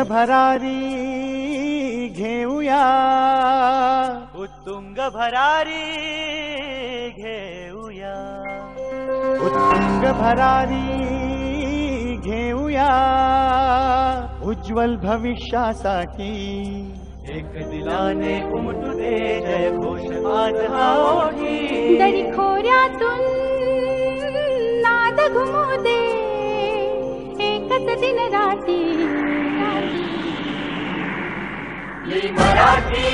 भरारी घेऊया, उत्तुंग भरारी घेऊया, उत्तुंग भरारी घेऊया, उज्ज्वल भविष्यासाठी एक दिलाने उमटू दे जय घोष आज हा ओठी, दरी खोऱ्यातून नाद घुमू दे एकच दिन राती, मी मराठी,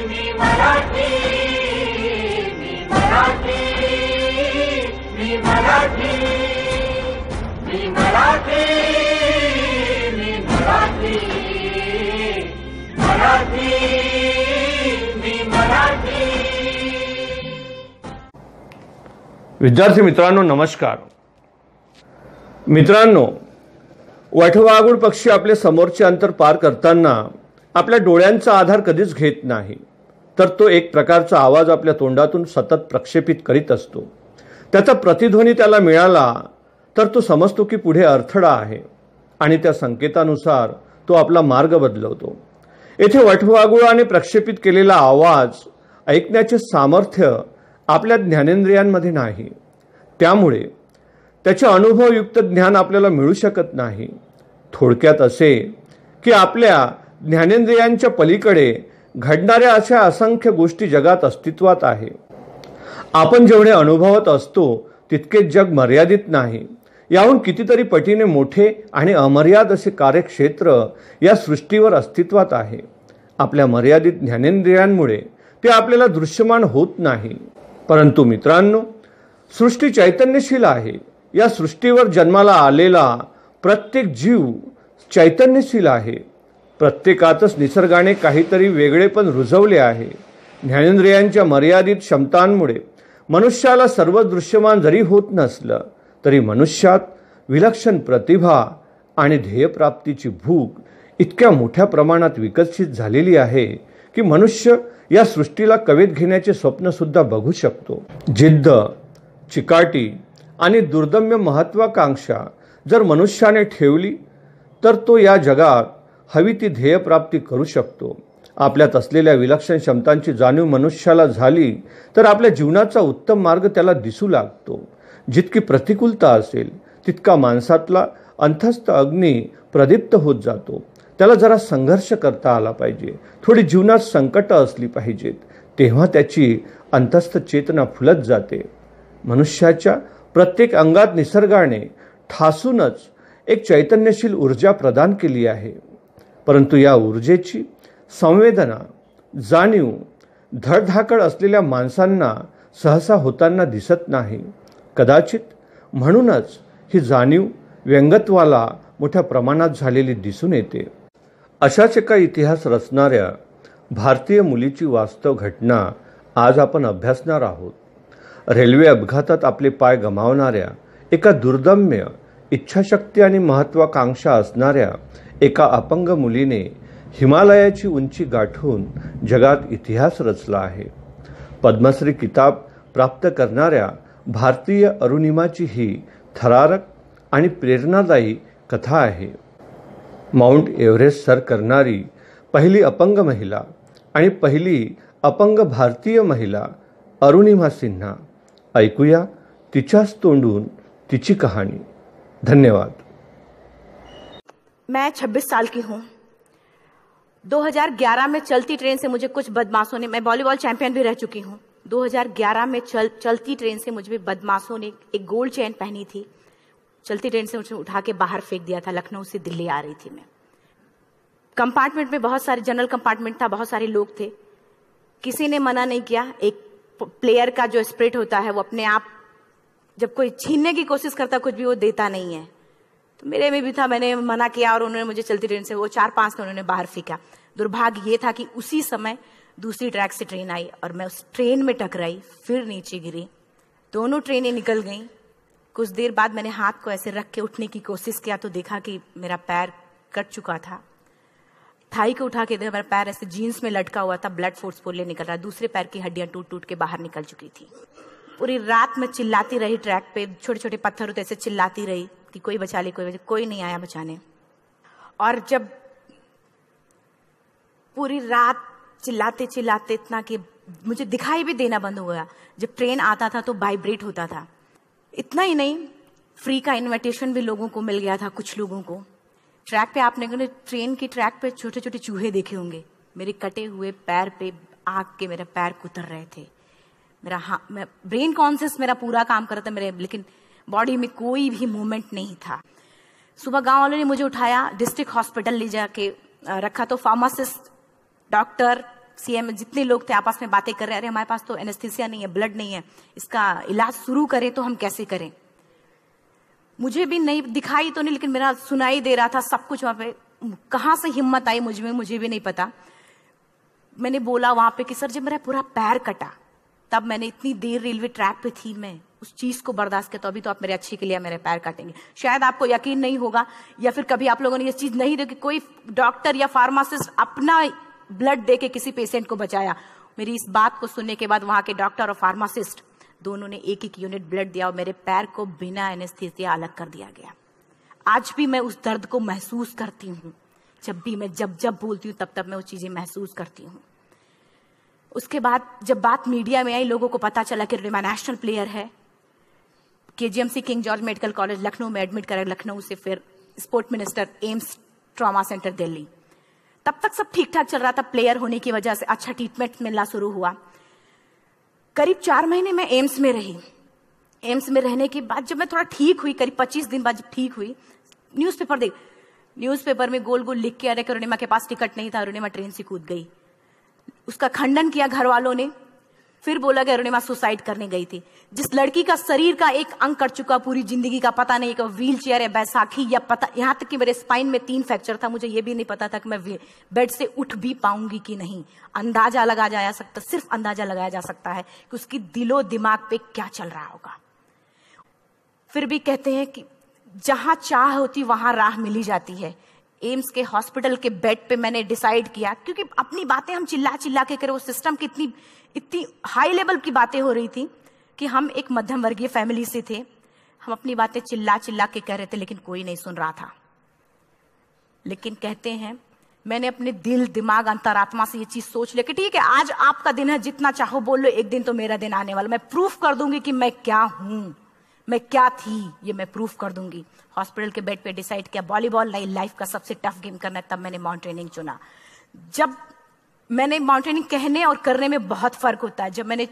मी मराठी, मी मराठी, मी मराठी, मी मराठी, मी मराठी, मराठी, मी मराठी. विद्यार्थी मित्रांनो नमस्कार. मित्रांनो, वटवाघूळ पक्षी आपले समोरचे अंतर पार करताना आपल्या डोळ्यांचा आधार कधीच घेत नाही, तर तो एक प्रकारचा आवाज आपल्या तोंडातून सतत प्रक्षेपित करीत असतो. त्याचा प्रतिध्वनी त्याला मिळाला तर तो समजतो की पुढे अडथळा आहे आणि त्या संकेतानुसार तो आपला मार्ग बदलवतो. येथे वटवाघुळाने प्रक्षेपित केलेला आवाज ऐकण्याचे सामर्थ्य आपल्या ज्ञानेंद्रियांमध्ये नाही, त्यामुळे त्याचे अनुभवयुक्त ज्ञान आपल्याला मिळू शकत नाही. थोडक्यात असे की आपल्या ज्ञानेंद्रियांच्या पलीकडे घडणाऱ्या अशा असंख्य गोष्टी जगात अस्तित्वात आहे. आपण जेवढे अनुभवत असतो तितकेच जग मर्यादित नाही, याहून कितीतरी पटीने मोठे आणि अमर्याद असे कार्यक्षेत्र या सृष्टीवर अस्तित्वात आहे. आपल्या मर्यादित ज्ञानेंद्रियांमुळे ते आपल्याला दृश्यमान होत नाही. परंतु मित्रांनो, सृष्टी चैतन्यशील आहे. या सृष्टीवर जन्माला आलेला प्रत्येक जीव चैतन्यशील आहे. प्रत्येकातच निसर्गाने काहीतरी वेगळेपण रुजवले आहे. ज्ञानेंद्रियांच्या मर्यादित क्षमतांमुळे मनुष्याला सर्व दृश्यमान जरी होत नसलं तरी मनुष्यात विलक्षण प्रतिभा आणि ध्येयप्राप्तीची भूक इतक्या मोठ्या प्रमाणात विकसित झालेली आहे की मनुष्य या सृष्टीला कवेत घेण्याचे स्वप्नसुद्धा बघू शकतो. जिद्द, चिकाटी आणि दुर्दम्य महत्वाकांक्षा जर मनुष्याने ठेवली तर तो या जगात हवी ती ध्येयप्राप्ती करू शकतो. आपल्यात असलेल्या विलक्षण क्षमतांची जाणीव मनुष्याला झाली तर आपल्या जीवनाचा उत्तम मार्ग त्याला दिसू लागतो. जितकी प्रतिकूलता असेल तितका माणसातला अंतस्थ अग्नी प्रदीप्त होत जातो. त्याला जरा संघर्ष करता आला पाहिजे, थोडी जीवनात संकट असली पाहिजेत, तेव्हा त्याची अंतस्थ चेतना फुलत जाते. मनुष्याच्या प्रत्येक अंगात निसर्गाने ठासूनच एक चैतन्यशील ऊर्जा प्रदान केली आहे. परंतु या ऊर्जेची संवेदना, जाणीव धडधाकड असलेल्या माणसांना सहसा होताना दिसत नाही. कदाचित म्हणूनच ही जाणीव व्यंगत्वाला मोठ्या प्रमाणात झालेली दिसून येते. अशाच एका इतिहास रचणाऱ्या भारतीय मुलीची वास्तव घटना आज आपण अभ्यासणार आहोत. रेल्वे अपघातात आपले पाय गमावणाऱ्या एका दुर्दम्य इच्छाशक्ती आणि महत्वाकांक्षा असणाऱ्या एका अपंग मुलीने हिमालयाची उंची गाठून जगात इतिहास रचला आहे. पद्मश्री किताब प्राप्त करणाऱ्या भारतीय अरुणिमाची ही थरारक आणि प्रेरणादायी कथा आहे. माउंट एव्हरेस्ट सर करणारी पहिली अपंग महिला आणि पहिली अपंग भारतीय महिला अरुणिमा सिन्हा. ऐकूया तिच्याच तोंडून तिची कहाणी. धन्यवाद. मैं 26 साल की हूँ. 2011 में चलती ट्रेन से मुझे कुछ बदमाशों ने, मैं वॉलीबॉल चैंपियन भी रह चुकी हूँ, 2011 में चलती ट्रेन से मुझे बदमाशों ने एक गोल्ड चेन पहनी थी, चलती ट्रेन से मुझे उठा के बाहर फेंक दिया था. लखनऊ से दिल्ली आ रही थी मैं. कंपार्टमेंट में बहुत सारे, जनरल कंपार्टमेंट था, बहुत सारे लोग थे. किसी ने मना नहीं किया. एक प्लेयर का जो स्पिरिट होता है वो अपने आप, जब कोई छीनने की कोशिश करता कुछ भी, वो देता नहीं है. तो मेरे में भी था, मैंने मना किया और उन्होंने मुझे चलती ट्रेन से वो 4-5 ने उन्होंने बाहर फेंका. दुर्भाग्य ये था कि उसी समय दूसरी ट्रैक से ट्रेन आई और मैं उस ट्रेन में टकराई, फिर नीचे गिरी. दोनों ट्रेनें निकल गईं. कुछ देर बाद मैंने हाथ को ऐसे रख के उठने की कोशिश किया तो देखा कि मेरा पैर कट चुका था. थाई को उठा के देखा, मेरा पैर ऐसे जीन्स में लटका हुआ था, ब्लड फोर्सफुली निकल रहा. दूसरे पैर की हड्डियां टूट टूट के बाहर निकल चुकी थी. पूरी रात में चिल्लाती रही ट्रैक पे, छोटे छोटे पत्थर होते ऐसे चिल्लाती रही कि कोई बचा ले, कोई नहीं आया बचाने. और जब पूरी रात चिल्लाते चिल्लाते इतना कि मुझे दिखाई भी देना बंद हो गया। जब ट्रेन आता था तो वाइब्रेट होता था। इतना ही नहीं, फ्री का इनविटेशन भी लोगों को मिल गया था, कुछ लोगों को। ट्रैक पे आपने ट्रेन की ट्रैक पे छोटे छोटे चूहे देखे होंगे, मेरे कटे हुए पैर पे आग के मेरे पैर कुतर रहे थे। मैं ब्रेन कॉन्शियस मेरा पूरा काम कर रहा था मेरे, लेकिन बॉडी में कोई भी मूवमेंट नहीं था। सुबह गांव वालों ने मुझे उठाया, डिस्ट्रिक्ट हॉस्पिटल ले जाके रखा। तो फार्मासिस्ट, डॉक्टर, सीएम जितने लोग थे आपस में बातें कर रहे हैं, अरे हमारे पास तो एनेस्थीसिया नहीं है, ब्लड नहीं है, इसका इलाज शुरू करें तो हम कैसे करें। मुझे भी नहीं दिखाई तो नहीं, लेकिन मेरा सुनाई दे रहा था सब कुछ वहां पे। कहां से हिम्मत आई मुझ में, मुझे भी नहीं पता। मैंने बोला वहां पे कि सर जब मेरा पूरा पैर कटा, तब मैंने इतनी देर रेलवे ट्रैक पे थी, मैं उस चीज को बर्दाश्त किया, तो अभी तो आप मेरे अच्छे के लिए मेरे पैर काटेंगे। शायद आपको यकीन नहीं होगा, या फिर कभी आप लोगों ने ये चीज नहीं देखी, कोई डॉक्टर या फार्मासिस्ट अपना ब्लड दे के किसी पेशेंट को बचाया। मेरी इस बात को सुनने के बाद वहां के डॉक्टर और फार्मासिस्ट दोनों ने एक एक यूनिट ब्लड दिया और मेरे पैर को बिना एनेस्थीसिया अलग कर दिया गया। आज भी मैं उस दर्द को महसूस करती हूँ। जब भी मैं जब बोलती हूँ तब मैं वो चीजें महसूस करती हूँ। उसके बाद जब बात मीडिया में आई, लोगों को पता चला कि अरुणिमा नेशनल प्लेयर है। KGMC king George medical college Lucknow में एडमिट करा, लखनऊ से फिर sport minister, AIIMS trauma centre Delhi. तब तक सब ठीक ठाक चल रहा था। प्लेयर होने की वजह से अच्छा ट्रीटमेंट मिलना शुरू हुआ। करीब 4 महीने मैं एम्स में रही। एम्स में रहने के बाद जब मैं थोड़ा ठीक हुई, करीब 25 दिन बाद जब ठीक हुई, न्यूज़पेपर में गोल गोल लिख के आ रहे कि अरुणिमा के पास टिकट नहीं था, अरुणिमा ट्रेन से कूद गई। उसका खंडन किया घर वालों ने। फिर बोला कि अरुणिमा सुसाइड करने गई थी। जिस लड़की का शरीर का एक अंग कट चुका, पूरी जिंदगी का पता नहीं कि व्हील चेयर है, बैसाखी, या पता, यहाँ तक कि मेरे स्पाइन में 3 फ्रैक्चर था, मुझे ये भी नहीं पता था कि मैं बेड से उठ भी पाऊंगी कि नहीं। अंदाजा लगाया जा सकता, सिर्फ अंदाजा लगाया जा सकता है कि उसकी दिलो दिमाग पे क्या चल रहा होगा। फिर भी कहते हैं कि जहां चाह होती वहां राह मिली जाती है। एम्स के हॉस्पिटल के बेड पे मैंने डिसाइड किया, क्योंकि अपनी बातें हम चिल्ला चिल्ला के करें, वो सिस्टम की इतनी हाई लेवल की बातें हो रही थी कि हम एक मध्यम वर्गीय फैमिली से थे। हम अपनी बातें चिल्ला चिल्ला के कह रहे थे, लेकिन कोई नहीं सुन रहा था। लेकिन कहते हैं मैंने अपने दिल, दिमाग, अंतरात्मा से ये चीज सोच लिया कि ठीक है, आज आपका दिन है, जितना चाहो बोल लो, एक दिन तो मेरा दिन आने वाला। मैं प्रूफ कर दूंगी कि मैं क्या हूं, मैं क्या थी, ये मैं प्रूफ कर दूंगी। हॉस्पिटल के बेड पे डिसाइड किया वॉलीबॉल नहीं, लाइफ का सबसे टफ गेम करना है। तब मैंने माउंटेनिंग चुना। जब मैंने माउंटेनिंग कहने और करने में बहुत फर्क होता है। जब मैंने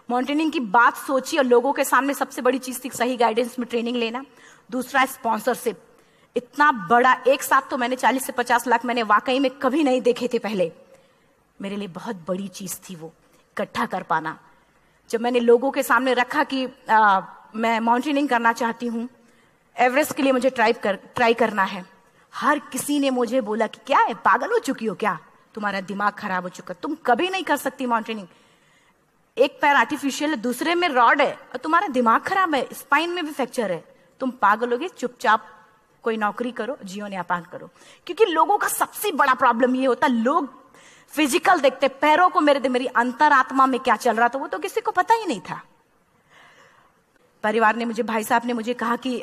माउंटेनिंग की बात सोची और लोगों के सामने, सबसे बड़ी चीज थी सही गाइडेंस में ट्रेनिंग लेना, दूसरा स्पॉन्सरशिप। इतना बड़ा एक साथ तो मैंने 40 से 50 लाख मैंने वाकई में कभी नहीं देखे थे पहले। मेरे लिए बहुत बड़ी चीज थी वो इकट्ठा कर पाना। जब मैंने लोगों के सामने रखा कि मैं माउंटेनिंग करना चाहती हूँ, एवरेस्ट के लिए मुझे ट्राई करना है, हर किसी ने मुझे बोला कि क्या है, पागल हो चुकी हो क्या, तुम्हारा दिमाग खराब हो चुका, तुम कभी नहीं कर सकती माउंटेनिंग। एक पैर आर्टिफिशियल है, दूसरे में रॉड है, और तुम्हारा दिमाग खराब है, स्पाइन में भी फ्रैक्चर है, तुम पागल होगे, चुपचाप कोई नौकरी करो, जीवन यापन करो। क्योंकि लोगों का सबसे बड़ा प्रॉब्लम ये होता, लोग फिजिकल देखते, पैरों को मेरी अंतरात्मा में क्या चल रहा था वो तो किसी को पता ही नहीं था। परिवार ने मुझे, भाई साहब ने मुझे कहा कि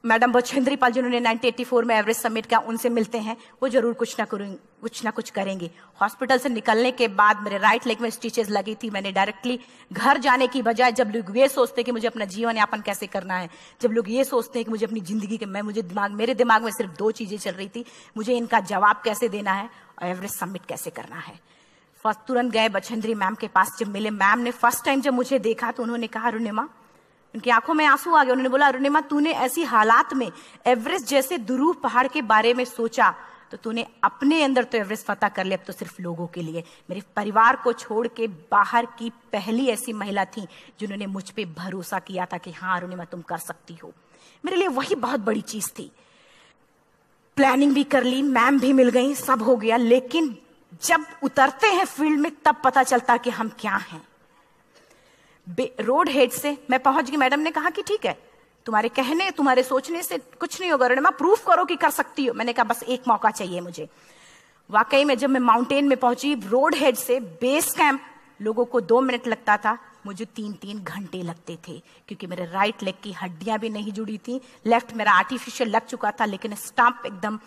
मैडम बछेंद्री पाल जिन्होंने 1984 में एवरेस्ट समिट किया, उनसे मिलते हैं, वो जरूर कुछ ना कुछ करेंगे। हॉस्पिटल से निकलने के बाद मेरे राइट लेग में स्टिचेस लगी थी। मैंने डायरेक्टली घर जाने की बजाय, जब लोग ये सोचते हैं कि मुझे अपना जीवन यापन कैसे करना है, जब लोग ये सोचते हैं कि मुझे अपनी जिंदगी के, मेरे दिमाग में सिर्फ 2 चीजें चल रही थी, मुझे इनका जवाब कैसे देना है और एवरेस्ट समिट कैसे करना है। तुरंत गए बछेंद्री मैम के पास। जब मिले, मैम ने फर्स्ट टाइम जब मुझे देखा तो उन्होंने कहा, अरुणिमा, उनकी आंखों में आंसू आ गए। उन्होंने बोला, अरुणिमा, तूने ऐसी हालात में एवरेस्ट जैसे दुरूह पहाड़ के बारे में सोचा तो तूने अपने अंदर तो एवरेस्ट फतह कर लिया, अब तो सिर्फ लोगों के लिए। मेरे परिवार को छोड़ के बाहर की पहली ऐसी महिला थी जिन्होंने मुझ पे भरोसा किया था कि हाँ अरुणिमा, तुम कर सकती हो। मेरे लिए वही बहुत बड़ी चीज थी। प्लानिंग भी कर ली, मैम भी मिल गई, सब हो गया। लेकिन जब उतरते हैं फील्ड में तब पता चलता कि हम क्या हैं। रोड हेड से मैं पहुंच गई। मैडम ने कहा कि ठीक है, तुम्हारे कहने, तुम्हारे सोचने से कुछ नहीं होगा अरुणिमा, प्रूफ करो कि कर सकती हो। मैंने कहा बस एक मौका चाहिए मुझे। वाकई में जब मैं माउंटेन में पहुंची, रोड हेड से बेस कैंप लोगों को 2 मिनट लगता था, मुझे 3-3 घंटे लगते थे, क्योंकि मेरे राइट लेग की हड्डियां भी नहीं जुड़ी थी। लेफ्ट मेरा आर्टिफिशियल लग चुका था, लेकिन स्टंप एकदम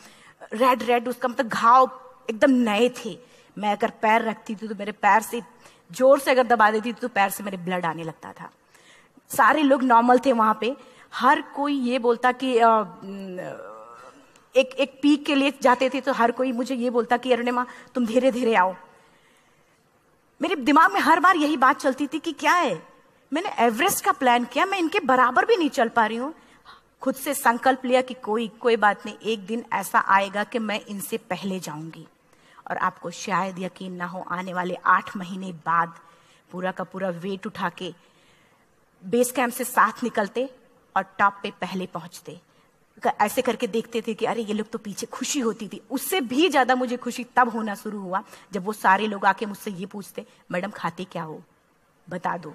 रेड रेड, उसका मतलब घाव एकदम नए थे। मैं अगर पैर रखती थी तो मेरे पैर से जोर से अगर दबा देती थी तो पैर से मेरे ब्लड आने लगता था। सारे लोग नॉर्मल थे वहां पे। हर कोई ये बोलता कि एक पीक के लिए जाते थे तो हर कोई मुझे ये बोलता कि अरुणिमा तुम धीरे धीरे आओ। मेरे दिमाग में हर बार यही बात चलती थी कि क्या है, मैंने एवरेस्ट का प्लान किया, मैं इनके बराबर भी नहीं चल पा रही हूँ। खुद से संकल्प लिया कि कोई बात नहीं, एक दिन ऐसा आएगा कि मैं इनसे पहले जाऊंगी। और आपको शायद यकीन ना हो, आने वाले 8 महीने बाद पूरा का पूरा वेट उठा के बेस कैंप से साथ निकलते और टॉप पे पहले पहुंचते। ऐसे करके देखते थे कि अरे ये लोग तो पीछे। खुशी होती थी। उससे भी ज्यादा मुझे खुशी तब होना शुरू हुआ जब वो सारे लोग आके मुझसे ये पूछते, मैडम खाते क्या हो, बता दो।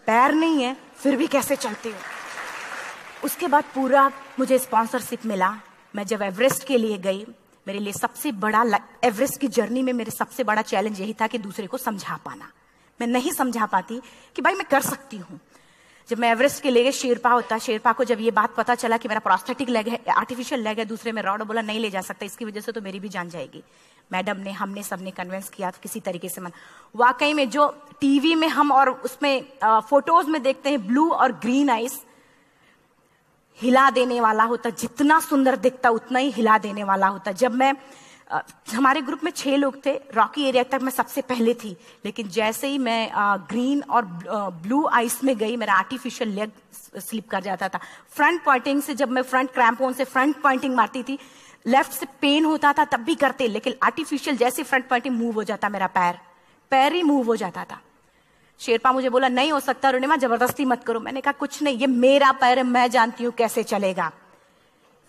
पैर नहीं है फिर भी कैसे चलते हो। उसके बाद पूरा मुझे स्पॉन्सरशिप मिला। मैं जब एवरेस्ट के लिए गई, मेरे लिए सबसे बड़ा एवरेस्ट की जर्नी में मेरे सबसे बड़ा चैलेंज यही था कि दूसरे को समझा पाना। मैं नहीं समझा पाती कि भाई मैं कर सकती हूँ। जब मैं एवरेस्ट के लिए गई, शेरपा को जब ये बात पता चला कि मेरा प्रोस्थेटिक लेग है, आर्टिफिशियल लेग है दूसरे में रॉड, बोला नहीं ले जा सकता, इसकी वजह से तो मेरी भी जान जाएगी। मैडम ने, हमने सबने कन्विंस किया तो किसी तरीके से मन। वाकई में जो टीवी में हम और उसमें फोटोज में देखते हैं ब्लू और ग्रीन आइस, हिला देने वाला होता। जितना सुंदर दिखता उतना ही हिला देने वाला होता। जब मैं हमारे ग्रुप में 6 लोग थे, रॉकी एरिया तक मैं सबसे पहले थी, लेकिन जैसे ही मैं ग्रीन और ब्लू आइस में गई, मेरा आर्टिफिशियल लेग स्लिप कर जाता था। फ्रंट पॉइंटिंग से, जब मैं फ्रंट क्रैम्पोन से फ्रंट पॉइंटिंग मारती थी, लेफ्ट से पेन होता था तब भी करते, लेकिन आर्टिफिशियल जैसे फ्रंट पॉइंटिंग मूव हो जाता, मेरा पैर ही मूव हो जाता था। शेरपा मुझे बोला नहीं हो सकता अरुणिमा, जबरदस्ती मत करो। मैंने कहा कुछ नहीं, ये मेरा पैर है, मैं जानती हूँ कैसे चलेगा।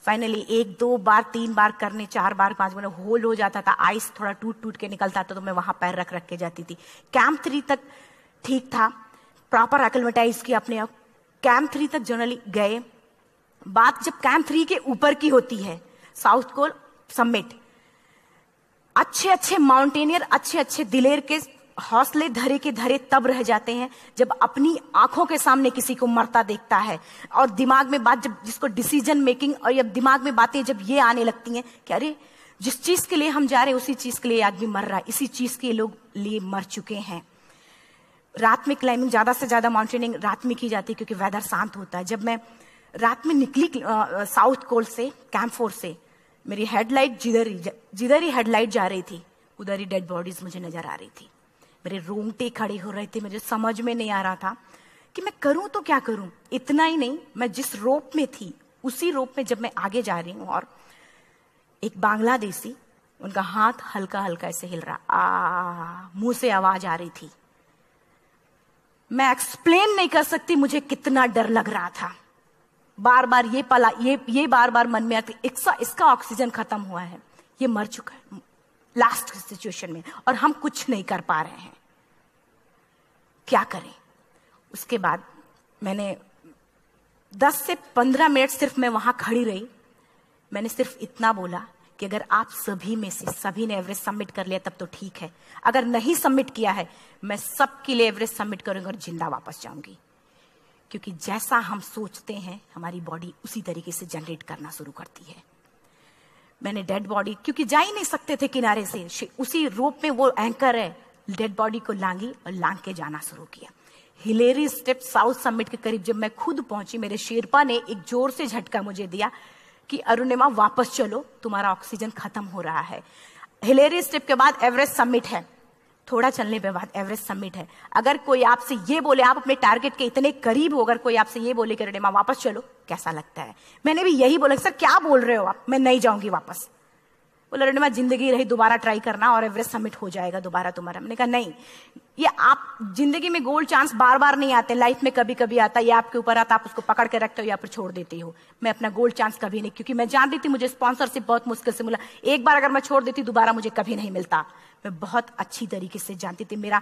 फाइनली 1 2 बार 3 बार करने, 4 बार 5 बार होल हो जाता था। आइस थोड़ा टूट के निकलता था तो मैं वहां पैर रख के जाती थी। कैंप 3 तक ठीक था, प्रॉपर एक्लेमेटाइज किया अपने आप। कैंप 3 तक जनरली गए। बात जब कैंप 3 के ऊपर की होती है, साउथ कोल समिट, अच्छे माउंटेनियर, अच्छे दिलेर के हौसले धरे के धरे तब रह जाते हैं जब अपनी आंखों के सामने किसी को मरता देखता है। और दिमाग में बात, जब जिसको डिसीजन मेकिंग, और जब दिमाग में बातें जब ये आने लगती हैं कि अरे जिस चीज के लिए हम जा रहे हैं उसी चीज के लिए आदमी मर रहा है, इसी चीज के लोग लिए मर चुके हैं। रात में क्लाइंबिंग, ज्यादा से ज्यादा माउंटेनिंग रात में की जाती है क्योंकि वेदर शांत होता है। जब मैं रात में निकली साउथ कोल से, कैंप 4 से, मेरी हेडलाइट जिधर ही हेडलाइट जा रही थी उधर ही डेड बॉडीज मुझे नजर आ रही थी। मेरे रोंगटे खड़े हो रहे थे। मुझे समझ में नहीं आ रहा था कि मैं करूं तो क्या करूं। इतना ही नहीं, मैं जिस रोप में थी उसी रोप में जब मैं आगे जा रही हूं और एक बांग्लादेशी, उनका हाथ हल्का हल्का ऐसे हिल रहा, मुंह से आवाज आ रही थी। मैं एक्सप्लेन नहीं कर सकती मुझे कितना डर लग रहा था। बार बार ये बार बार मन में आती, इसका ऑक्सीजन खत्म हुआ है, ये मर चुका है लास्ट सिचुएशन में, और हम कुछ नहीं कर पा रहे हैं, क्या करें। उसके बाद मैंने 10 से 15 मिनट सिर्फ मैं वहां खड़ी रही। मैंने सिर्फ इतना बोला कि अगर आप सभी में से सभी ने एवरेस्ट सबमिट कर लिया तब तो ठीक है, अगर नहीं सबमिट किया है मैं सबके लिए एवरेस्ट सबमिट करूंगी और जिंदा वापस जाऊंगी। क्योंकि जैसा हम सोचते हैं हमारी बॉडी उसी तरीके से जनरेट करना शुरू करती है। मैंने डेड बॉडी, क्योंकि जा ही नहीं सकते थे किनारे से, उसी रोप में वो एंकर है, डेड बॉडी को लांगी और लांग के जाना शुरू किया। हिलेरी स्टेप साउथ समिट के करीब जब मैं खुद पहुंची, मेरे शेरपा ने एक जोर से झटका मुझे दिया कि अरुणिमा वापस चलो, तुम्हारा ऑक्सीजन खत्म हो रहा है। हिलेरी स्टेप के बाद एवरेस्ट समिट है, थोड़ा चलने के बाद एवरेस्ट समिट है। अगर कोई आपसे ये बोले, आप अपने टारगेट के इतने करीब हो, अगर कोई आपसे ये बोले कि अरुणिमा वापस चलो, कैसा लगता है? मैंने भी यही बोला, सर क्या बोल रहे हो आप, मैं नहीं जाऊंगी वापस। बोला अरुणिमा जिंदगी रही, दोबारा ट्राई करना और एवरेस्ट समिट हो जाएगा दोबारा तुम्हारा। मैंने कहा नहीं, ये आप जिंदगी में गोल्ड चांस बार बार नहीं आते, लाइफ में कभी कभी आता है, ये आपके ऊपर आता, आप उसको पकड़ के रखते हो या फिर छोड़ देते हो। मैं अपना गोल्ड चांस कभी नहीं, क्योंकि मैं जान रही थी मुझे स्पॉन्सरशिप बहुत मुश्किल से मिला, एक बार अगर मैं छोड़ देती दोबारा मुझे कभी नहीं मिलता। मैं बहुत अच्छी तरीके से जानती थी। मेरा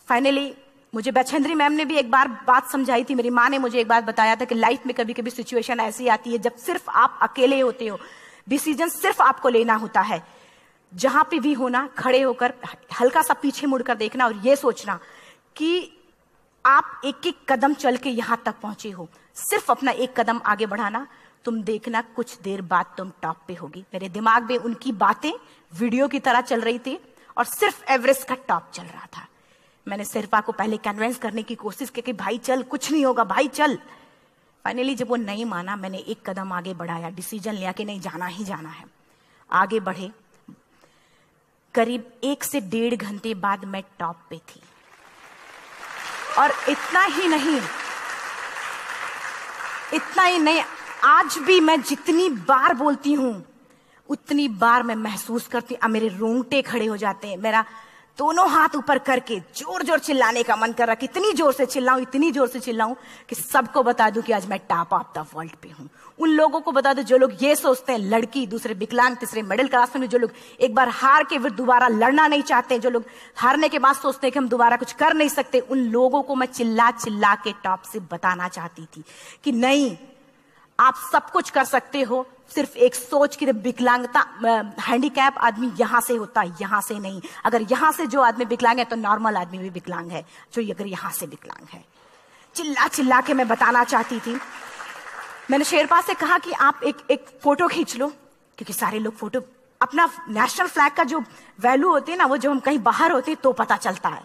फाइनली मुझे बछेंद्री मैम ने भी एक बार बात समझाई थी, मेरी माँ ने मुझे एक बात बताया था कि लाइफ में कभी कभी सिचुएशन ऐसी आती है जब सिर्फ आप अकेले होते हो, डिसीजन सिर्फ आपको लेना होता है। जहां पे भी होना, खड़े होकर हल्का सा पीछे मुड़कर देखना और ये सोचना कि आप एक एक कदम चल के यहां तक पहुंचे हो, सिर्फ अपना एक कदम आगे बढ़ाना, तुम देखना कुछ देर बाद तुम टॉप पे होगी। मेरे दिमाग में उनकी बातें वीडियो की तरह चल रही थी और सिर्फ एवरेस्ट का टॉप चल रहा था। मैंने शेरपा को पहले कन्विंस करने की कोशिश की कि भाई चल, कुछ नहीं होगा भाई चल। फाइनली जब वो नहीं माना, मैंने एक कदम आगे बढ़ाया, डिसीजन लिया कि नहीं, जाना ही जाना है। आगे बढ़े। करीब 1 से 1.5 घंटे बाद मैं टॉप पे थी। और इतना ही नहीं, आज भी मैं जितनी बार बोलती हूं उतनी बार मैं महसूस करती हूं, मेरे रोंगटे खड़े हो जाते हैं। मेरा दोनों हाथ ऊपर करके जोर जोर चिल्लाने का मन कर रहा, कितनी जोर से चिल्लाऊं कि सबको बता दूं कि आज मैं टॉप ऑफ द वर्ल्ड पे हूं। उन लोगों को बता दूं जो लोग ये सोचते हैं, लड़की, दूसरे विकलांग, तीसरे मिडिल क्लास में, जो लोग एक बार हार के फिर दोबारा लड़ना नहीं चाहते, जो लोग हारने के बाद सोचते हैं कि हम दोबारा कुछ कर नहीं सकते, उन लोगों को मैं चिल्ला चिल्ला के टॉप से बताना चाहती थी कि नहीं, आप सब कुछ कर सकते हो। सिर्फ एक सोच की विकलांगता, हैंडीकैप आदमी यहां से होता है, यहां से नहीं। अगर यहां से जो आदमी विकलांग है तो नॉर्मल आदमी भी विकलांग है, जो अगर यहां से विकलांग है। चिल्ला चिल्ला के मैं बताना चाहती थी। मैंने शेरपा से कहा कि आप एक फोटो खींच लो, क्योंकि सारे लोग फोटो, अपना नेशनल फ्लैग का जो वैल्यू होती है ना, वो जब हम कहीं बाहर होते हैं तो पता चलता है।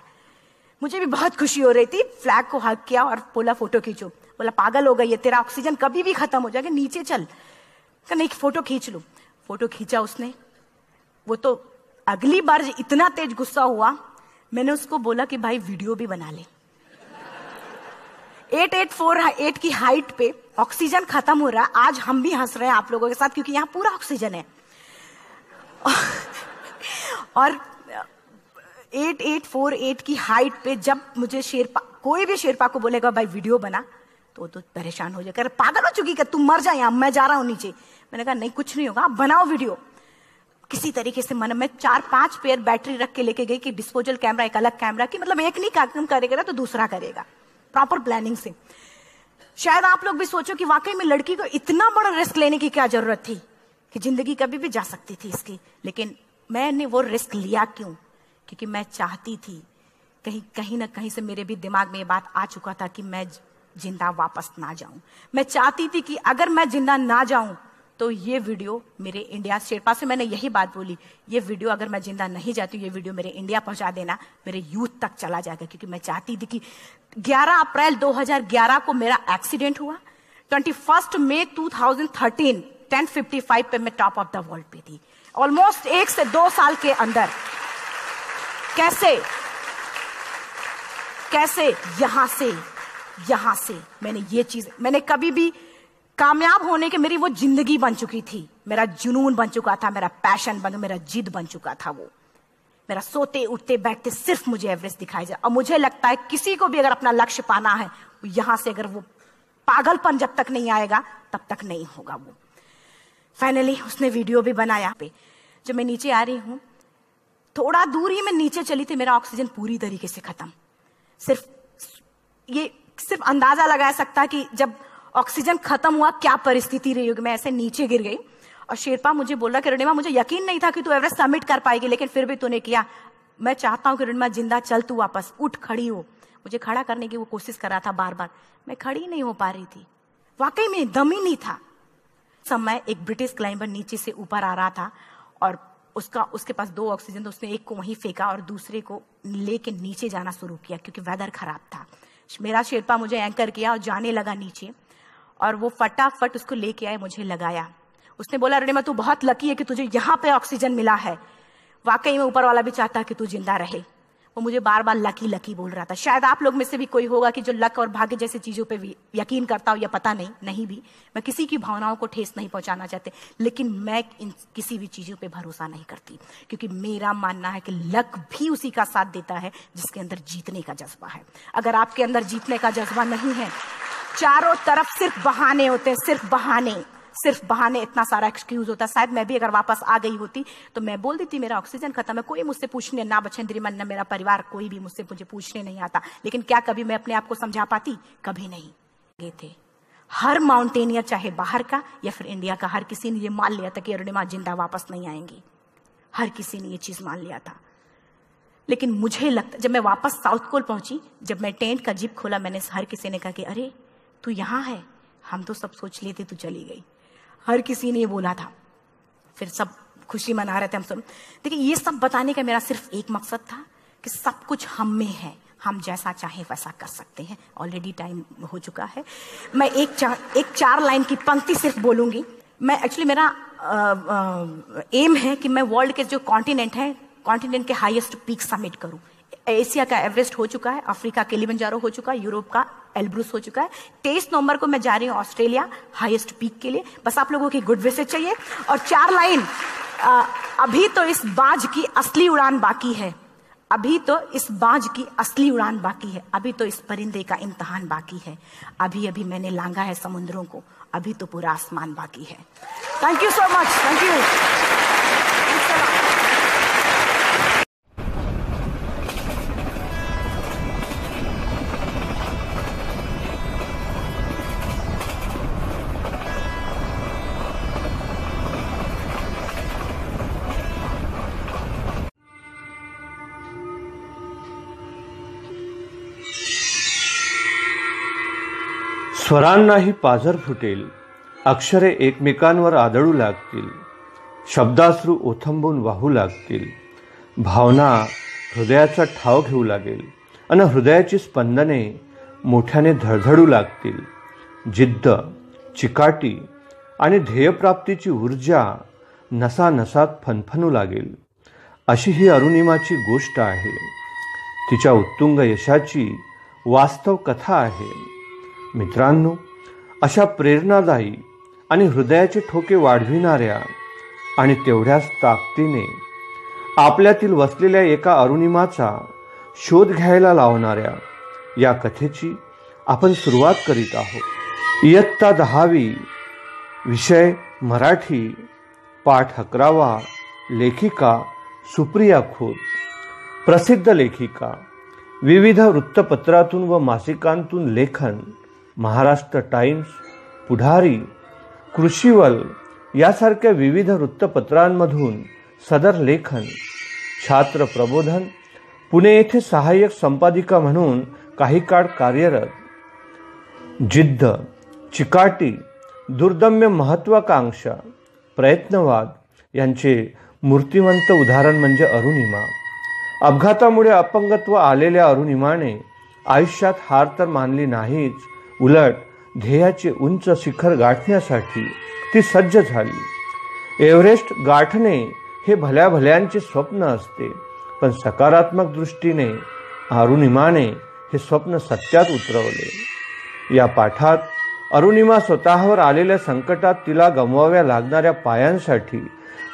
मुझे भी बहुत खुशी हो रही थी। फ्लैग को हग किया और बोला फोटो खींचो। बोला पागल हो गई है, तेरा ऑक्सीजन कभी भी खत्म हो जाएगा, नीचे चल। नहीं, फोटो खींच लो। फोटो खींचा उसने। वो तो अगली बार इतना तेज गुस्सा हुआ, मैंने उसको बोला कि भाई वीडियो भी बना ले। 8848 की हाइट पे ऑक्सीजन खत्म हो रहा है। आज हम भी हंस रहे हैं आप लोगों के साथ, क्योंकि यहां पूरा ऑक्सीजन है। और 8848 की हाइट पे जब मुझे शेरपा, कोई भी शेरपा को बोलेगा भाई वीडियो बना, तो परेशान हो जाएगा, पागल हो चुकी, कि तुम मर जाए, यहां मैं जा रहा हूं नीचे। मैंने कहा नहीं, कुछ नहीं होगा, आप बनाओ वीडियो। किसी तरीके से मैं 4-5 पेयर बैटरी रख के लेके गई कि डिस्पोजल कैमरा, एक अलग कैमरा की, मतलब एक नहीं काम करेगा तो दूसरा करेगा, प्रॉपर प्लानिंग से। शायद आप लोग भी सोचो कि वाकई में लड़की को इतना बड़ा रिस्क लेने की क्या जरूरत थी, कि जिंदगी कभी भी जा सकती थी इसकी। लेकिन मैंने वो रिस्क लिया क्यों? क्योंकि मैं चाहती थी, कहीं ना कहीं से मेरे भी दिमाग में ये बात आ चुका था कि मैं जिंदा वापस ना जाऊं। मैं चाहती थी कि अगर मैं जिंदा ना जाऊं तो ये वीडियो मेरे इंडिया, शेरपा से मैंने यही बात बोली, ये वीडियो अगर मैं जिंदा नहीं जाती हूँ, ये वीडियो मेरे इंडिया पहुंचा देना, मेरे यूथ तक चला जाएगा। क्योंकि मैं चाहती थी कि 11 अप्रैल 2011 को मेरा एक्सीडेंट हुआ, 21 मई 2013 10:55 पे मैं टॉप ऑफ द वर्ल्ड पे थी। ऑलमोस्ट 1 से 2 साल के अंदर कैसे यहां से मैंने ये चीज, मैंने कभी भी कामयाब होने के, मेरी वो जिंदगी बन चुकी थी, मेरा जुनून बन चुका था, मेरा पैशन मेरा जिद बन चुका था। वो मेरा सोते उठते बैठते सिर्फ मुझे एवरेस्ट दिखाई जाए। और मुझे लगता है किसी को भी अगर अपना लक्ष्य पाना है, यहां से अगर वो पागलपन जब तक नहीं आएगा तब तक नहीं होगा। वो फाइनली उसने वीडियो भी बनाया। जब मैं नीचे आ रही हूं, थोड़ा दूर ही मैं नीचे चली थी, मेरा ऑक्सीजन पूरी तरीके से खत्म। सिर्फ अंदाजा लगा सकता है कि जब ऑक्सीजन खत्म हुआ क्या परिस्थिति रही होगी। मैं ऐसे नीचे गिर गई और शेरपा मुझे बोला कि रणिमा, मुझे यकीन नहीं था कि तू एवरेस्ट सबमिट कर पाएगी, लेकिन फिर भी तूने किया। मैं चाहता हूं कि रणिमा जिंदा चल, तू वापस उठ, खड़ी हो। मुझे खड़ा करने की वो कोशिश कर रहा था बार बार, मैं खड़ी नहीं हो पा रही थी, वाकई में दम ही नहीं था। समय एक ब्रिटिश क्लाइंबर नीचे से ऊपर आ रहा था और उसके पास 2 ऑक्सीजन, तो उसने एक को वहीं फेंका और दूसरे को लेके नीचे जाना शुरू किया, क्योंकि वेदर खराब था। मेरा शेरपा मुझे एंकर किया और जाने लगा नीचे, और वो फटाफट उसको लेके आए, मुझे लगाया। उसने बोला, रणिमा तू बहुत लकी है कि तुझे यहाँ पे ऑक्सीजन मिला है, वाकई में ऊपर वाला भी चाहता है कि तू जिंदा रहे। वो मुझे बार बार लकी लकी बोल रहा था। शायद आप लोग में से भी कोई होगा कि जो लक और भाग्य जैसी चीजों पे भी यकीन करता हो, या पता नहीं भी। मैं किसी की भावनाओं को ठेस नहीं पहुंचाना चाहती, लेकिन मैं किसी भी चीजों पे भरोसा नहीं करती, क्योंकि मेरा मानना है कि लक भी उसी का साथ देता है जिसके अंदर जीतने का जज्बा है। अगर आपके अंदर जीतने का जज्बा नहीं है, चारों तरफ सिर्फ बहाने होते हैं, सिर्फ बहाने, इतना सारा एक्सक्यूज होता है। शायद मैं भी अगर वापस आ गई होती तो मैं बोल देती मेरा ऑक्सीजन खत्म है, कोई मुझसे पूछने ना, बचेंद्री मन, ना मेरा परिवार, कोई भी मुझसे पूछने नहीं आता। लेकिन क्या कभी मैं अपने आप को समझा पाती? कभी नहीं। गए थे हर माउंटेनियर, चाहे बाहर का या फिर इंडिया का, हर किसी ने ये मान लिया था कि अरुणिमा जिंदा वापस नहीं आएंगी। हर किसी ने ये चीज मान लिया था। लेकिन मुझे लगता, जब मैं वापस साउथ पोल पहुंची, जब मैं टेंट का जिप खोला, मैंने हर किसी ने कहा कि अरे तू यहाँ है, हम तो सब सोच लिए थे तू चली गई। हर किसी ने ये बोला था, फिर सब खुशी मना रहे थे हम सब। देखिए, ये सब बताने का मेरा सिर्फ एक मकसद था कि सब कुछ हम में है, हम जैसा चाहे वैसा कर सकते हैं। ऑलरेडी टाइम हो चुका है। मैं एक चार लाइन की पंक्ति सिर्फ बोलूंगी। मैं एक्चुअली मेरा एम है कि मैं वर्ल्ड के जो कॉन्टिनेंट है, कॉन्टिनेंट के हाईएस्ट पीक समिट करूं। एशिया का एवरेस्ट हो चुका है, अफ्रीका किलिमंजारो हो चुका है, यूरोप का एल्ब्रूस हो चुका है। 23 नवंबर को मैं जा रही हूँ ऑस्ट्रेलिया हाईएस्ट पीक के लिए। बस आप लोगों की गुड विशेस चाहिए। और 4 लाइन, अभी तो इस बाज की असली उड़ान बाकी है, अभी तो इस बाज की असली उड़ान बाकी है, अभी तो इस परिंदे का इम्तिहान बाकी है, अभी अभी मैंने लांघा है समुद्रों को, अभी तो पूरा आसमान बाकी है। Thank you so much. Thank you. स्वरांनाही पाझर फुटेल, अक्षरे एकमेकांवर आदळू लागतील, शब्दाश्रू ओथंबून वाहू लागतील, भावना हृदयाचा ठाव घेऊ लागेल आणि हृदयाची स्पंदने मोठ्याने धडधडू लागतील. जिद्द, चिकाटी आणि ध्येयप्राप्तीची ऊर्जा नसानसात फनफनू लागेल. अशी ही अरुणिमाची गोष्ट आहे. तिच्या उत्तुंग यशाची वास्तव कथा आहे. मित्रांनो, अशा प्रेरणादायी आणि हृदयाचे ठोके वाढविणाऱ्या आणि तेवढ्याच ताकदीने आपल्यातील वसलेल्या एका अरुणिमाचा शोध घ्यायला लावणाऱ्या या कथेची आपण सुरुवात करीत आहोत. इयत्ता 10वी, विषय मराठी, पाठ 11वा, लेखिका सुप्रिया खोत. प्रसिद्ध लेखिका, विविध वृत्तपत्रातून व मासिकांतून लेखन, महाराष्ट्र टाइम्स, पुढारी, कृषीवल यासारख्या विविध वृत्तपत्रांमधून सदर लेखन, छात्र प्रबोधन, पुणे येथे सहाय्यक संपादिका म्हणून काही काळ कार्यरत. जिद्द, चिकाटी, दुर्दम्य महत्वाकांक्षा, प्रयत्नवाद यांचे मूर्तिमंत उदाहरण म्हणजे अरुणिमा. अपघातामुळे अपंगत्व आलेल्या अरुणिमाने आयुष्यात हार तर मानली नाहीच, उलट ध्येयाचे उंच शिखर गाठण्यासाठी ती सज्ज झाली. एव्हरेस्ट गाठणे हे भल्या भल्यांचे स्वप्न असते, पण सकारात्मक दृष्टीने अरुणिमाने हे स्वप्न सत्यात उतरवले. या पाठात अरुणिमा स्वतःवर आलेल्या संकटात तिला गमवाव्या लागणाऱ्या पायांसाठी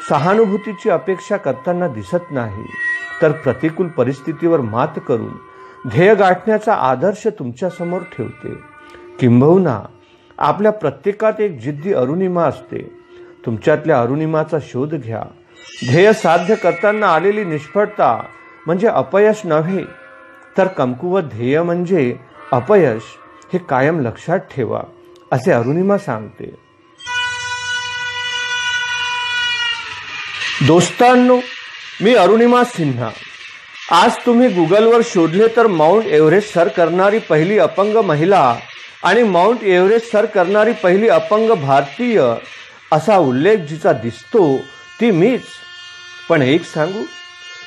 सहानुभूतीची अपेक्षा करताना दिसत नाही, तर प्रतिकूल परिस्थितीवर मात करून ध्येय गाठण्याचा आदर्श तुमच्यासमोर ठेवते. किंबहुना आपल्या प्रत्येकात एक जिद्दी अरुणिमा असते. तुमच्यातल्या अरुणिमाचा शोध घ्या. ध्येय साध्य करताना आलेली निष्फळता म्हणजे अपयश नव्हे, तर कमकुवत ध्येय म्हणजे अपयश हे कायम लक्षात ठेवा, असे अरुणिमा सांगते. दोस्तांनो, मी अरुणिमा सिन्हा. आज तुम्ही गुगलवर शोधले तर माउंट एव्हरेस्ट सर करणारी पहिली अपंग महिला आणि माउंट एव्हरेस्ट सर करणारी पहिली अपंग भारतीय असा उल्लेख जिचा दिसतो ती मीच. पण एक सांगू,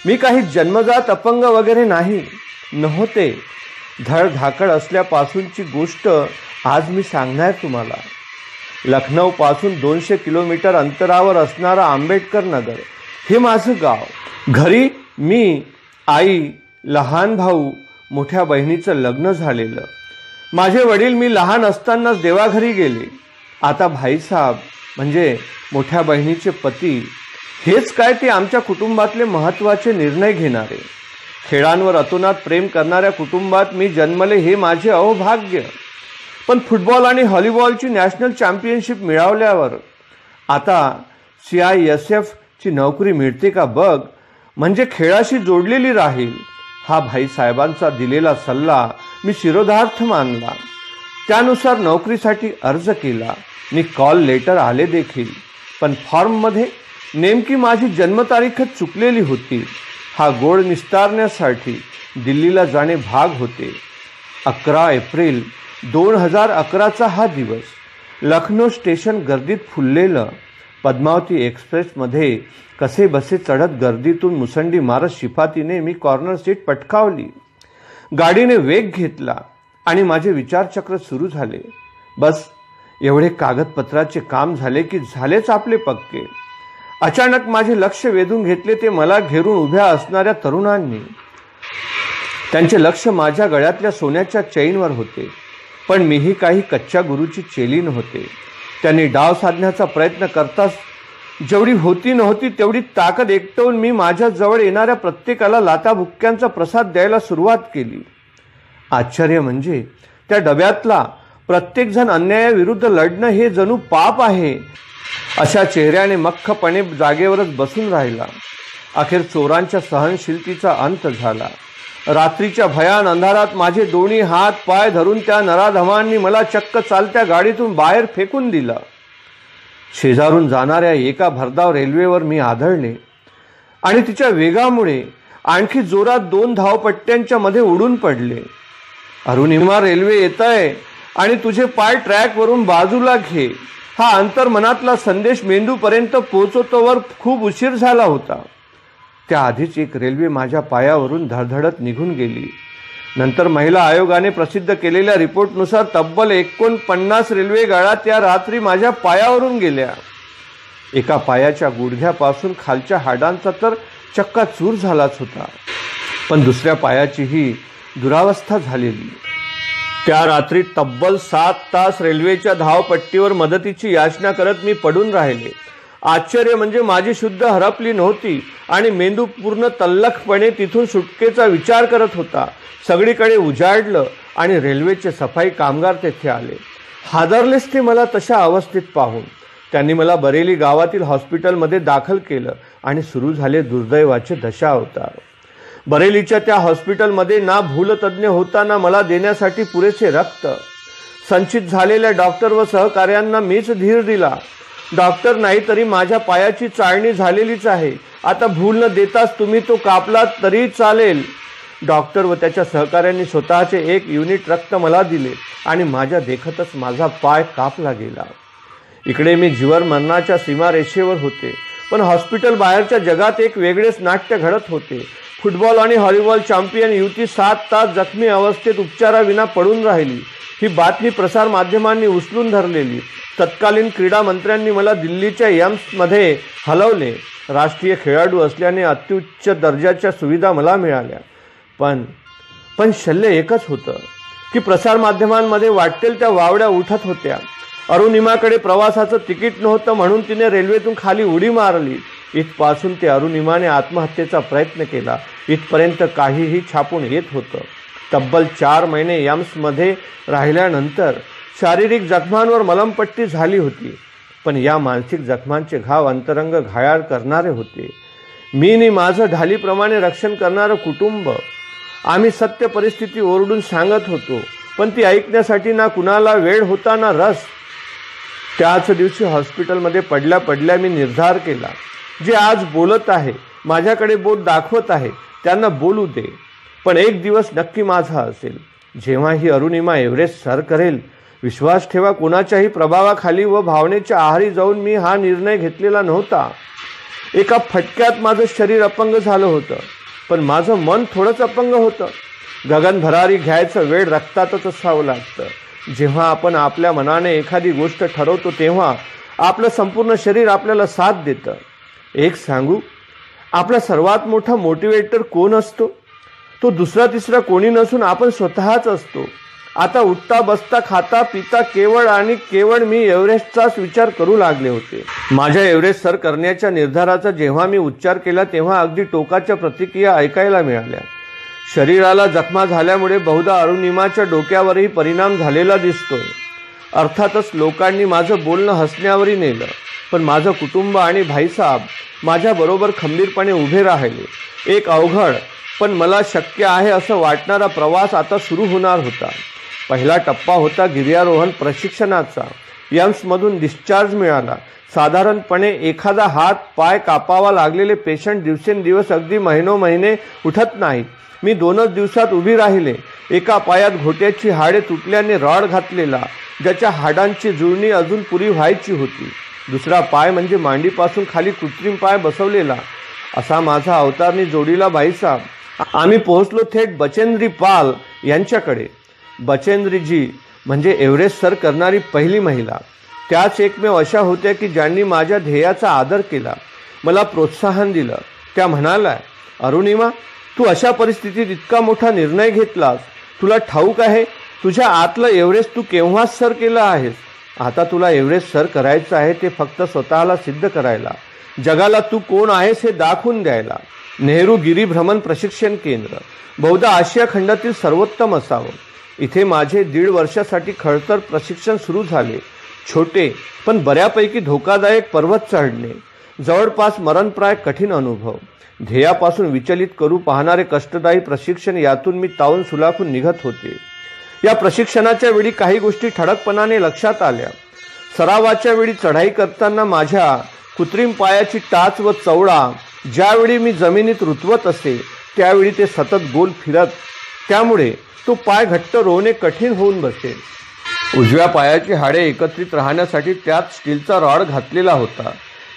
मी काही जन्मजात अपंग वगैरे नव्हते. धडधाकड असल्यापासूनची गोष्ट आज मी सांगणार तुम्हाला. लखनौ पासून 200 किलोमीटर अंतरावर असणारा आंबेडकर नगर हे माझं गाव. घरी मी, आई, लहान भाऊ, मोठ्या बहिणीचं लग्न झालेलं. माझे वडील मी लहान असतानाच देवाघरी गेले. आता भाईसाहेब म्हणजे मोठ्या बहिणीचे पती हेच काय ते आमच्या कुटुंबातले महत्त्वाचे निर्णय घेणारे. खेळांवर अतोनात प्रेम करणाऱ्या कुटुंबात मी जन्मले हे माझे अहोभाग्य. पण फुटबॉल आणि व्हॉलीबॉलची नॅशनल चॅम्पियनशिप मिळवल्यावर आता CISF ची नोकरी मिळते का बघ, म्हणजे खेळाशी जोडलेली राहील. हा भाईसाहेबांचा दिलेला सल्ला मी शिरोधार्थ मानला. त्यानुसार नोकरीसाठी अर्ज केला. मी कॉल लेटर आले देखील, पण फॉर्ममध्ये नेमकी माझी जन्मतारीखच चुकलेली होती. हा गोड निस्तारण्यासाठी दिल्लीला जाणे भाग होते. 11 एप्रिल 2011चा हा दिवस. लखनौ स्टेशन गर्दीत फुललेलं. पद्मावती एक्सप्रेसमध्ये कसे बसे चढत गर्दीतून मुसंडी मारत शिफातीने मी कॉर्नर सीट पटकावली. गाडीने वेग घेतला आणि माझे विचारचक्र सुरू झाले. बस एवढे कागदपत्राचे काम झाले की झालेच आपले पक्के. अचानक माझे लक्ष वेधून घेतले ते मला घेरून उभ्या असणाऱ्या तरुणांनी. त्यांचे लक्ष माझ्या गळ्यातल्या सोन्याच्या चैनवर होते. पण मीही काही कच्च्या गुरुची चेली नव्हते. त्यांनी डाव साधण्याचा प्रयत्न करताच जेवढी होती नव्हती तेवढी ताकद एकटवून मी माझ्या जवळ येणाऱ्या प्रत्येकाला लाथाबुक्क्यांचा प्रसाद द्यायला सुरुवात केली. आश्चर्य म्हणजे त्या डब्यातला प्रत्येकजण अन्यायाविरुद्ध लढणं हे जणू पाप आहे अशा चेहऱ्याने मख्खपणे जागेवरच बसून राहिला. अखेर चोरांच्या सहनशीलतेचा अंत झाला. रात्रीच्या भयान अंधारात माझे दोन्ही हात पाय धरून त्या नराधमांनी मला चक्क चालत्या गाडीतून बाहेर फेकून दिलं. शेजारून जाणाऱ्या एका भरधाव रेल्वेवर मी आदळले आणि तिच्या वेगामुळे आणखी जोरात 2 धावपट्ट्यांच्या मध्ये उडून पडले. अरुणिमा, रेल्वे येत आहे आणि तुझे पाय ट्रॅकवरून बाजूला घे, हा अंतर्मनातला संदेश मेंदूपर्यंत पोहोचवतोवर खूप उशीर झाला होता. त्याआधीच एक रेल्वे माझ्या पायावरून धडधडत निघून गेली. नंतर महिला आयोगाने प्रसिद्ध केलेल्या रिपोर्टनुसार तब्बल 49 रेल्वे गाड्या त्या रात्री माझ्या पायावरून गेल्या. एका पायाच्या गुडघ्यापासून खालच्या हाडांचा तर चक्काचूर झालाच होता, पण दुसऱ्या पायाचीही दुरावस्था झालेली. त्या रात्री तब्बल 7 तास रेल्वेच्या धावपट्टीवर मदतीची याचना करत मी पडून राहिले. आश्चर्य म्हणजे माझी शुद्ध हरपली नव्हती आणि मेंदू पूर्ण तल्लखपणे तिथून सुटकेचा विचार करत होता. सगळीकडे उजाडलं आणि रेल्वेचे सफाई कामगार तेथे आले. हादरलेच ते मला तशा अवस्थेत पाहून. त्यांनी मला बरेली गावातील हॉस्पिटलमध्ये दाखल केलं आणि सुरू झाले दुर्दैवाचे दशावतार. बरेलीच्या त्या हॉस्पिटलमध्ये ना भूलतज्ञ होता ना मला देण्यासाठी पुरेसे रक्त. संचित झालेल्या डॉक्टर व सहकार्यांना मीच धीर दिला. डॉक्टर नाही तरी माझ्या पायाची चाळणी झालेलीच आहे, आता भूल न देताच तुम्ही तो कापला तरी चालेल. डॉक्टर व त्याच्या सहकाऱ्यांनी स्वतःचे 1 युनिट रक्त मला दिले आणि माझ्या देखतच माझा पाय कापला गेला. इकडे मी जीवन मरणाच्या सीमारेषेवर होते, पण हॉस्पिटल बाहेरच्या जगात एक वेगळेच नाट्य घडत होते. फुटबॉल आणि व्हॉलीबॉल चॅम्पियन युवती 7 तास जखमी अवस्थेत उपचाराविना पडून राहिली. ही बातमी प्रसार माध्यमांनी उचलून धरलेली. तत्कालीन क्रीडा मंत्र्यांनी मला दिल्लीच्या एम्समध्ये हलवले. राष्ट्रीय खेळाडू असल्याने अत्युच्च दर्जाच्या सुविधा मला मिळाल्या. पण शल्य एकच होतं की प्रसार माध्यमांमध्ये वाटेल त्या वावड्या उठत होत्या. अरुणिमाकडे प्रवासाचं तिकीट नव्हतं म्हणून तिने रेल्वेतून खाली उडी मारली. इथपासून ते अरुणिमाने आत्महत्येचा प्रयत्न केला इथपर्यंत काहीही छापून येत होतं. तब्बल 4 महिने एम्समध्ये राहिल्यानंतर शारीरिक जखमांवर मलमपट्टी झाली होती, पण या मानसिक जखमांचे घाव अंतरंग घायाळ करणारे होते. मी आणि माझं ढालीप्रमाणे रक्षण करणारं कुटुंब, आम्ही सत्य परिस्थिती ओरडून सांगत होतो, पण ती ऐकण्यासाठी ना कुणाला वेळ होता ना रस. त्याच दिवशी हॉस्पिटलमध्ये पडल्या पडल्या मी निर्धार केला, जे आज बोलत आहे, माझ्याकडे बोट दाखवत आहे, त्यांना बोलू दे. पण एक दिवस नक्की माझा असेल, जेव्हा ही अरुणिमा एव्हरेस्ट सर करेल. विश्वास ठेवा, कोणाच्याही प्रभावाखाली व भावनेच्या आहारी जाऊन मी हा निर्णय घेतलेला नव्हता. एका फटक्यात माझं शरीर अपंग झालं होतं, पण माझं मन थोडंच अपंग होतं. गगन भरारी घ्यायचं वेळ रक्तातच असावं लागतं. जेव्हा आपण आपल्या मनाने एखादी गोष्ट ठरवतो तेव्हा आपलं संपूर्ण शरीर आपल्याला साथ देतं. एक सांगू, आपला सर्वात मोठा मोटिवेटर कोण असतो? तो दुसरा तिसरा कोणी नसून आपण स्वतःच असतो. आता उठता बसता खाता पिता केवळ मी एव्हरेस्टचाच विचार करू लागले होते. माझ्या एव्हरेस्ट सर करण्याच्या निर्धाराचा जेव्हा मी उच्चार केला तेव्हा अगदी टोकाच्या प्रतिक्रिया ऐकायला मिळाल्या. शरीराला जखमा झाल्यामुळे बहुधा अरुणिमाच्या डोक्यावरही परिणाम झालेला दिसतोय. अर्थातच लोकांनी माझं बोलणं हसण्यावरही नेलं, पण माझं कुटुंब आणि भाईसाहेब माझ्याबरोबर खंबीरपणे उभे राहिले. एक अवघड पण मला शक्य आहे असं वाटणारा प्रवास आता सुरू होणार होता. पहिला टप्पा होता गिर्यारोहण प्रशिक्षणाचा. यम्समधून डिस्चार्ज मिळाला. साधारणपणे एखादा हात पाय कापावा लागलेले पेशंट दिवसेंदिवस अगदी महिनोमहिने उठत नाहीत. मी 2च दिवसात उभी राहिले. एका पायात घोट्याची हाडे तुटल्याने रॉड घातलेला, ज्याच्या हाडांची जुळणी अजून पुरी व्हायची होती. दुसरा पाय म्हणजे मांडीपासून खाली कृत्रिम पाय बसवलेला. असा माझा अवतारणी जोडीला भाईसाहेब. आम्ही पोहोचलो थेट बचेंद्री पाल यांच्याकडे. बचेंद्रीजी म्हणजे एव्हरेस्ट सर करणारी पहिली महिला. त्याच एकमेव अशा होत्या की ज्यांनी माझ्या ध्येयाचा आदर केला, मला प्रोत्साहन दिलं. त्या म्हणाल्या, अरुणिमा, तू अशा परिस्थितीत इतका मोठा निर्णय घेतलास. तुला ठाऊक आहे, तुझ्या आतलं एव्हरेस्ट तू केव्हाच सर केलं आहेस. आता तुला एव्हरेस्ट सर करायचं आहे ते फक्त स्वतःला सिद्ध करायला, जगाला तू कोण आहेस हे दाखवून द्यायला. नेहरू गिरीभ्रमण प्रशिक्षण केंद्र बहुधा आशिया खंडातील सर्वोत्तम असावं. इथे माझे 1.5 वर्षासाठी खडतर प्रशिक्षण सुरू झाले. छोटे पण बऱ्यापैकी धोकादायक पर्वत चढणे, जवळपास मरणप्राय कठीण अनुभव, ध्येयापासून विचलित करू पाहणारे कष्टदायी प्रशिक्षण, यातून मी तावून सुलाखून निघत होते. या प्रशिक्षणाच्या वेळी काही गोष्टी ठळकपणाने लक्षात आल्या. सरावाच्या वेळी चढाई करताना माझ्या कृत्रिम पायाची टाच व चवडा ज्यावेळी मी जमिनीत रुतवत असे त्यावेळी ते सतत गोल फिरत, त्यामुळे तो पाय घट्ट रोवणे कठीण होऊन बसे. उजव्या पायाची हाडे एकत्रित राहण्यासाठी त्यात स्टीलचा रॉड घातलेला होता.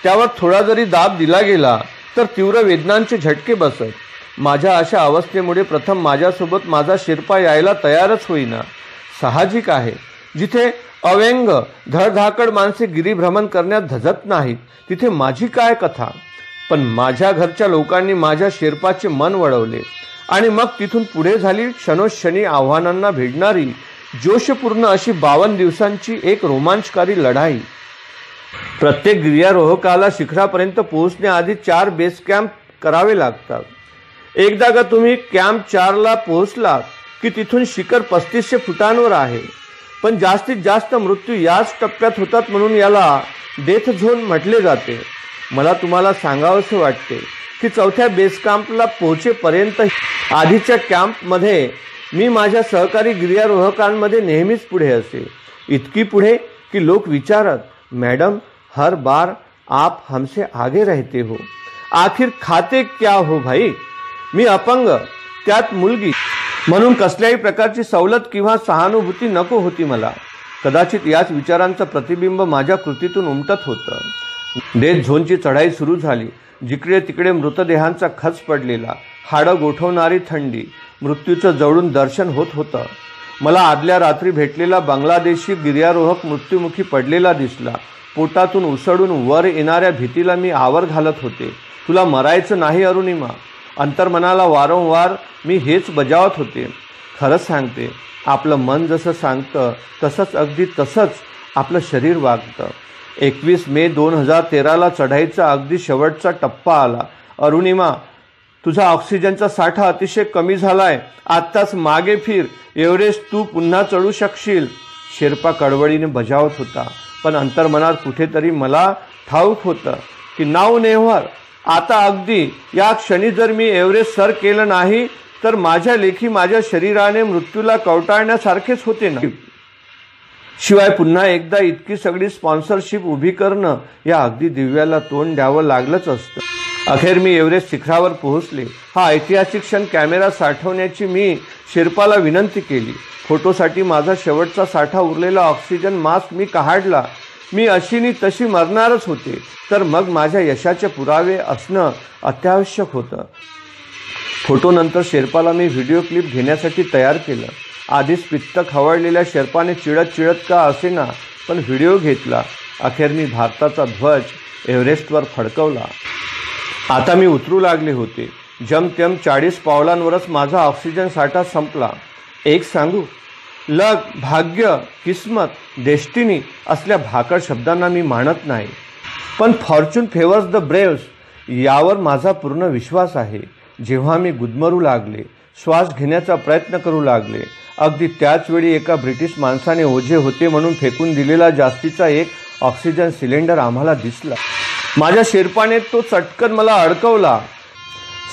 त्यावर थोडा जरी दाब दिला गेला तर तीव्र वेदनांचे झटके बसत. माझ्या अशा अवस्थेमुळे प्रथम माझ्यासोबत माझा शिरपा यायला तयारच होईना. साहजिक आहे, जिथे अव्यंग धडधाकड माणसे गिरीभ्रमण करण्यात धजत नाहीत तिथे माझी काय कथा. पण माझ्या घरच्या लोकांनी माझ्या शिरपाचे मन वळवले आणि मग तिथून पुढे झाली क्षणोक्षणी आव्हानांना भिडणारी जोशपूर्ण अशी 52 दिवसांची एक रोमांचकारी लढाई. प्रत्येक गिर्यारोहकाला शिखरापर्यंत पोहोचण्याआधी 4 बेस कॅम्प करावे लागतात. एकदा का तुम्ही कॅम्प 4ला पोहोचलात की तिथून शिखर 3500 फुटांवर आहे. पण जास्तीत जास्त मृत्यू याच टप्प्यात होतात म्हणून याला डेथ झोन म्हटले जाते. मला तुम्हाला सांगावंसं वाटते की 4थ्या बेस कॅम्पला पोहोचेपर्यंत आधीच्या कॅम्पमध्ये मी माझ्या सहकारी गिर्यारोहकांमध्ये नेहमीच पुढे असे. इतकी पुढे की लोक विचारत, मॅडम हर बार आप हमसे आगे रहते हो, आखिर खाते क्या हो भाई. मी अपंग, त्यात मुलगी, म्हणून कसल्याही प्रकारची सवलत किंवा सहानुभूती नको होती मला. कदाचित याच विचारांचं प्रतिबिंब माझ्या कृतीतून उमटत होतं. डेथ झोनची चढाई सुरू झाली. जिकडे तिकडे मृतदेहांचा खच पडलेला, हाडं गोठवणारी थंडी, मृत्यूचं जवळून दर्शन होत होतं. मला आदल्या रात्री भेटलेला बांगलादेशी गिर्यारोहक मृत्युमुखी पडलेला दिसला. पोटातून उसळून वर येणाऱ्या भीतीला मी आवर घालत होते. तुला मरायचं नाही अरुणिमा. अंतर्मनाला वारंवार मी हेच बजावत होते. खरंच सांगते, आपलं मन जसं सांगतं तसंच अगदी तसंच आपलं शरीर वागतं. 21 मे 2013ला चढाईचा अगदी शेवटचा टप्पा आला. अरुणिमा, तुझा ऑक्सिजनचा साठा अतिशय कमी झालाय. आत्ताच मागे फिर, एव्हरेस्ट तू पुन्हा चढू शकशील. शेर्पा कडवळीने बजावत होता. पण अंतर्मनात कुठेतरी मला ठाऊक होतं की नाव नेव्हर. आता अगदी या क्षणी जर मी एव्हरेस्ट सर केलं नाही तर माझ्या लेखी माझ्या शरीराने मृत्यूला कवटाळण्यासारखेच होते ना. शिवाय पुन्हा एकदा इतकी सगळी स्पॉन्सरशिप उभी करणं या अगदी दिव्याला तोंड द्यावं लागलंच असतं. अखेर मी एव्हरेस्ट शिखरावर पोहोचले. हा ऐतिहासिक क्षण कॅमेरा साठवण्याची मी शिरपाला विनंती केली. फोटोसाठी माझा शेवटचा साठा उरलेला ऑक्सिजन मास्क मी काढला. मी अशीनी तशी मरणारच होते, तर मग माझ्या यशाचे पुरावे असणं अत्यावश्यक होतं. फोटोनंतर शेर्पाला मी व्हिडिओ क्लिप घेण्यासाठी तयार केलं. आधीच पित्त खवळलेल्या शेर्पाने चिडत का असेना पण व्हिडिओ घेतला. अखेर मी भारताचा ध्वज एव्हरेस्टवर फडकवला. आता मी उतरू लागले होते. जमतेम 40 पावलांवरच माझा ऑक्सिजन साठा संपला. एक सांगू, लक, भाग्य, किस्मत, डेस्टिनी असल्या भाकड शब्दांना मी मानत नाही, पण फॉर्च्यून फेवर्स द ब्रेव्स यावर माझा पूर्ण विश्वास आहे. जेव्हा मी गुदमरू लागले, श्वास घेण्याचा प्रयत्न करू लागले, अगदी त्याच वेळी एका ब्रिटिश माणसाने ओझे होते म्हणून फेकून दिलेला जास्तीचा एक ऑक्सिजन सिलेंडर आम्हाला दिसला. माझ्या शेर्पाने तो चटकन मला अडकवला.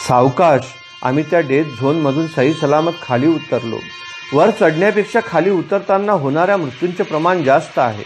सावकाश आम्ही त्या डेथ झोनमधून सही सलामत खाली उतरलो. वर चढण्यापेक्षा खाली उतरताना होणाऱ्या मृत्यूंचे प्रमाण जास्त आहे.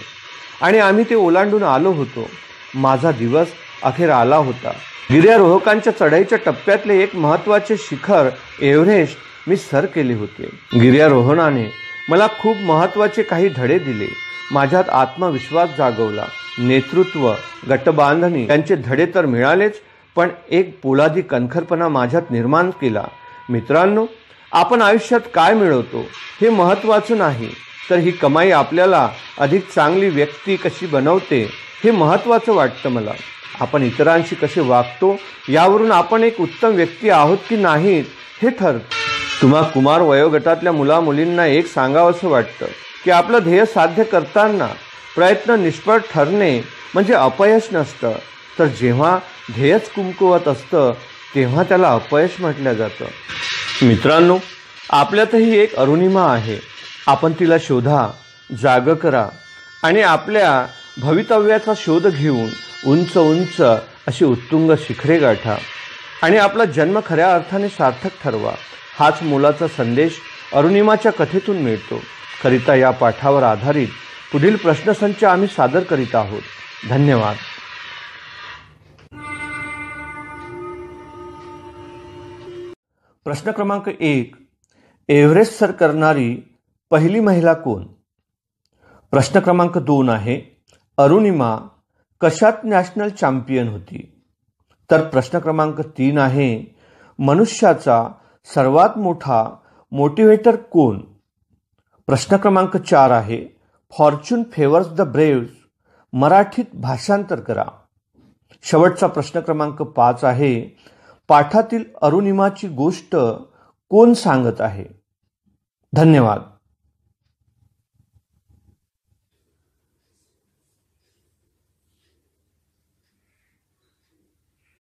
आणि आम्ही ते ओलांडून आलो होतो. माझा दिवस अखेर आला होता. गिर्यारोहकांच्या चढाईच्या टप्प्यातले एक महत्त्वाचे शिखर एव्हरेस्ट मी सर केले होते. गिर्यारोहणाने मला खूप महत्त्वाचे काही धडे दिले. माझ्यात आत्मविश्वास जागवला. नेतृत्व, गटबांधणी यांचे धडे तर मिळालेच, पण एक पोलादी कणखरपणा माझ्यात निर्माण केला. मित्रांनो, आपण आयुष्यात काय मिळवतो हे महत्त्वाचं नाही, तर ही कमाई आपल्याला अधिक चांगली व्यक्ती कशी बनवते हे महत्त्वाचं वाटतं मला. आपण इतरांशी कसे वागतो यावरून आपण एक उत्तम व्यक्ती आहोत की नाहीत हे ठरतं. तुम्हा कुमार वयोगटातल्या मुलामुलींना एक सांगावंसं वाटतं की आपलं ध्येय साध्य करताना प्रयत्न निष्फळ ठरणे म्हणजे अपयश नसतं, तर जेव्हा ध्येयच कुमकुवत असतं तेव्हा त्याला अपयश म्हटलं जातं. मित्रांनो, आपल्यातही एक अरुणिमा आहे. आपण तिला शोधा, जाग करा आणि आपल्या भवितव्याचा शोध घेऊन उंच उंच अशी उत्तुंग शिखरे गाठा आणि आपला जन्म खऱ्या अर्थाने सार्थक ठरवा. हाच मोलाचा संदेश अरुणिमाच्या कथेतून मिळतो. करिता या पाठावर आधारित पुढील प्रश्नसंच आम्ही सादर करीत आहोत. धन्यवाद. प्रश्न क्रमांक 1. एव्हरेस्ट सर करणारी पहिली महिला कोण? प्रश्न क्रमांक 2 आहे, अरुणिमा कशात नॅशनल चॅम्पियन होती? तर प्रश्न क्रमांक 3 आहे, मनुष्याचा सर्वात मोठा मोटिवेटर कोण? प्रश्न क्रमांक 4 आहे, फॉर्च्यून फेवर्स द ब्रेव्स मराठीत भाषांतर करा. शेवटचा प्रश्न क्रमांक 5 आहे, पाठातील अरुणिमाची गोष्ट कोण सांगत आहे? धन्यवाद.